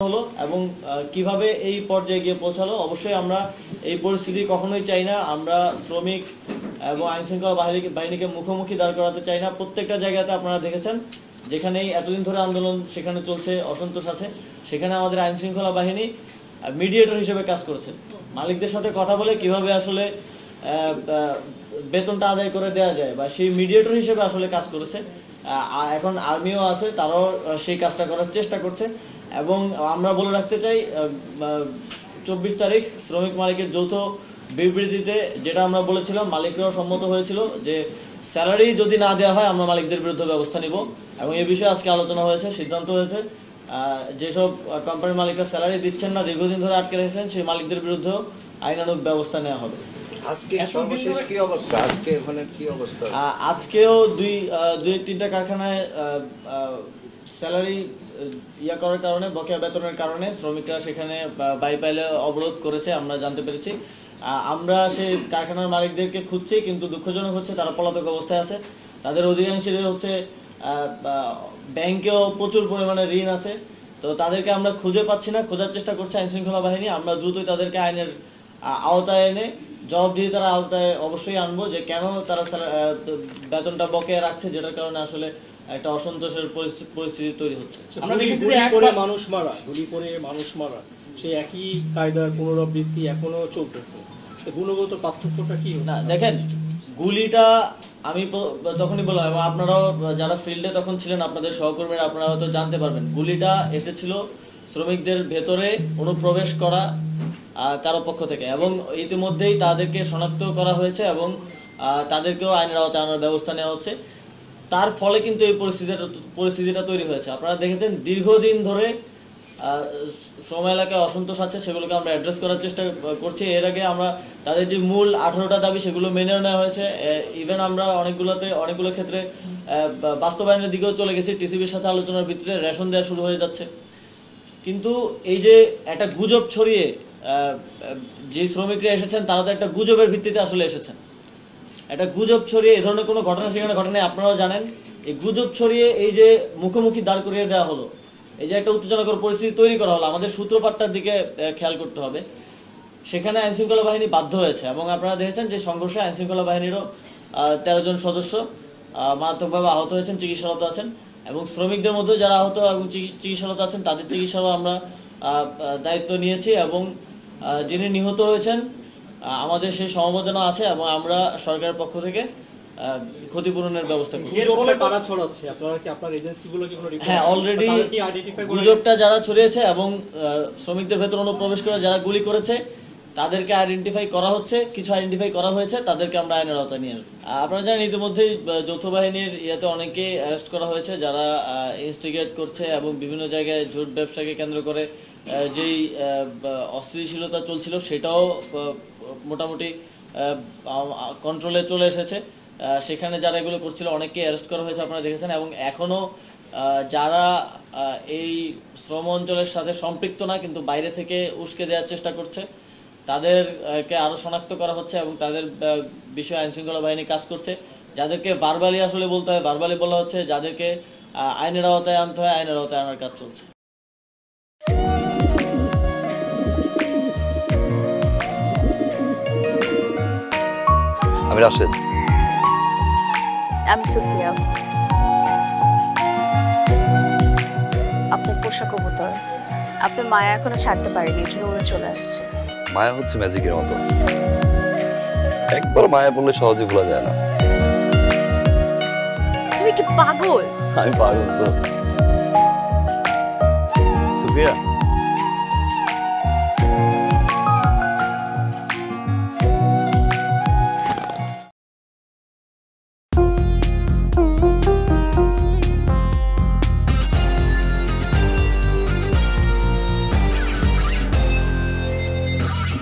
হলো এবং কিভাবে এই পর্যায়ে গিয়ে পৌঁছালো। অবশ্যই আমরা এই পরিস্থিতি কখনোই চাই না। আমরা শ্রমিক এবং আইন শৃঙ্খলা বাহিনীকে মুখোমুখি দাঁড় করাতে চাই না। প্রত্যেকটা জায়গাতে আপনারা দেখেছেন যেখানেই এতদিন ধরে আন্দোলন সেখানে চলছে, অসন্তোষ আছে, সেখানে আমাদের আইন শৃঙ্খলা বাহিনী মিডিয়েটর হিসেবে কাজ করেছে। মালিকদের সাথে কথা বলে কিভাবে আসলে বেতনটা আদায় করে দেওয়া যায় বা সেই মিডিয়েটর হিসেবে আসলে কাজ করেছে। এখন আর্মিও আছে, তারাও সেই কাজটা করার চেষ্টা করছে। এবং আমরা বলে রাখতে চাই 24 তারিখ শ্রমিক মালিকের যৌথ বিবৃতিতে যেটা আমরা বলেছিলাম, মালিকরাও সম্মত হয়েছিল যে স্যালারি যদি না দেওয়া হয় আমরা মালিকদের বিরুদ্ধে ব্যবস্থা নিব। এবং এই বিষয়ে আজকে আলোচনা হয়েছে, সিদ্ধান্ত হয়েছে যেসব কোম্পানির মালিকরা স্যালারি দিচ্ছেন না, দীর্ঘদিন ধরে আটকে রেখেছেন, সেই মালিকদের বিরুদ্ধেও আইনানুগ ব্যবস্থা নেওয়া হবে। আজকেও দুই তিনটা কারখানায় স্যালারি করার কারণে, বকেয়া বেতনের কারণে শ্রমিকরা সেখানে বাইপাইলে অবরোধ করেছে, আমরা জানতে পেরেছি। আমরা সেই কারখানার মালিকদেরকে খুঁজছি, কিন্তু দুঃখজনক হচ্ছে তারা পলাতক অবস্থায় আছে। তাদের অধিকাংশের হচ্ছে ব্যাংকেও প্রচুর পরিমাণে ঋণ আছে, তো তাদেরকে আমরা খুঁজে পাচ্ছি না। খোঁজার চেষ্টা করছে আইন শৃঙ্খলা বাহিনী। আমরা দ্রুতই তাদেরকে আইনের আওতায় এনে জবাবদিহিতার আওতায় অবশ্যই আনবো যে কেন তারা বেতনটা বকেয়া রাখছে, যেটার কারণে আসলে একটা অসন্তোষের পরিস্থিতি তৈরি হচ্ছে। আমরা দেখেছি গুলি করে মানুষ মারা সেই একই কায়দার পুনরাবৃত্তি এখনো চলতেছে। গুণগত পার্থক্যটা কি? না দেখেন, গুলিটা আমি তখনই বললাম, এবং আপনারাও যারা ফিল্ডে তখন ছিলেন, আপনাদের সহকর্মীরা, আপনারা হয়তো জানতে পারবেন, গুলিটা এসেছিল শ্রমিকদের ভেতরে অনুপ্রবেশ করা কারো পক্ষ থেকে, এবং ইতিমধ্যেই তাদেরকে শনাক্ত করা হয়েছে এবং তাদেরকেও আইনের আওতায় আনার ব্যবস্থা নেওয়া হচ্ছে। তার ফলে কিন্তু এই পরিস্থিতিটা তৈরি হয়েছে। আপনারা দেখেছেন দীর্ঘদিন ধরে শ্রম এলাকায় অসন্তোষ আছে, সেগুলোকে আমরা অ্যাড্রেস করার চেষ্টা করছি। এর আগে আমরা তাদের যে মূল 18টা দাবি সেগুলো মেনে নেওয়া হয়েছে। ইভেন আমরা অনেকগুলো ক্ষেত্রে বাস্তবায়নের দিকেও চলে গেছি। টিসিবির সাথে আলোচনার ভিত্তিতে রেশন দেওয়া শুরু হয়ে যাচ্ছে। কিন্তু এই যে একটা গুজব ছড়িয়ে যে শ্রমিকরা এসেছেন, তারা তো একটা গুজবের ভিত্তিতে আসলে এসেছেন। একটা গুজব ছড়িয়ে এই ধরনের কোনো ঘটনা সেখানে ঘটনায়, আপনারাও জানেন। এই গুজব ছড়িয়ে এই যে মুখোমুখি দাঁড় করিয়ে দেওয়া হলো, এই যে একটা উত্তেজনাকর পরিস্থিতি তৈরি করা হলো, আমাদের সূত্রপাতটার দিকে খেয়াল করতে হবে। সেখানে আইনশৃঙ্খলা বাহিনী বাধ্য হয়েছে, এবং আপনারা দেখেছেন যে সংঘর্ষে আইনশৃঙ্খলা বাহিনীরও 13 জন সদস্য মারাত্মকভাবে আহত হয়েছেন, চিকিৎসারত আছেন। এবং শ্রমিকদের মধ্যে যারা আহত এবং চিকিৎসারত আছেন, তাদের চিকিৎসারও আমরা দায়িত্ব নিয়েছি। এবং যিনি নিহত হয়েছেন, আমাদের সেই সমবেদনা আছে, এবং আমরা সরকারের পক্ষ থেকে ক্ষতিপূরণের ব্যবস্থা করছি। হ্যাঁ, অলরেডি গুজবটা যারা ছড়িয়েছে এবং শ্রমিকদের ভেতর অনুপ্রবেশ করে যারা গুলি করেছে তাদেরকে আইডেন্টিফাই করা হচ্ছে, কিছু আইডেন্টিফাই করা হয়েছে, তাদেরকে আমরা আইনের আওতায় নিয়ে আসবো। আপনারা জানেন ইতিমধ্যেই যৌথ বাহিনীর ইয়েতে অনেকে অ্যারেস্ট করা হয়েছে যারা ইনস্টিগেট করছে এবং বিভিন্ন জায়গায় জোট ব্যবসাকে কেন্দ্র করে যেই অস্থিতিশীলতা চলছিল সেটাও মোটামুটি কন্ট্রোলে চলে এসেছে। সেখানে যারা এগুলো করছিল অনেককে অ্যারেস্ট করা হয়েছে, আপনারা দেখেছেন। এবং এখনও যারা এই শ্রম অঞ্চলের সাথে সম্পৃক্ত না কিন্তু বাইরে থেকে উস্কে দেওয়ার চেষ্টা করছে, তাদেরকে আরও শনাক্ত করা হচ্ছে এবং তাদের বিষয়ে আইনশৃঙ্খলা বাহিনী কাজ করছে। যাদেরকে ভার্বালি আসলে বলতে হয় ভার্বালি বলা হচ্ছে, যাদেরকে আইনের আওতায় আনতে হয় আইনের আওতায় আনার কাজ চলছে। আমি রাশেদ। আমি সুফিয়া। আপনার পোষা কবুতর, আপনার মায়া এখনো ছাড়তে পারেনি, এই জন্য উড়ে চলে আসছে। মায়া হচ্ছে ম্যাজিকের মতো, একবার মায়া বললে সহজে ভোলা যায় না। তুমি কি পাগল? আমি পাগল তো। সুফিয়া,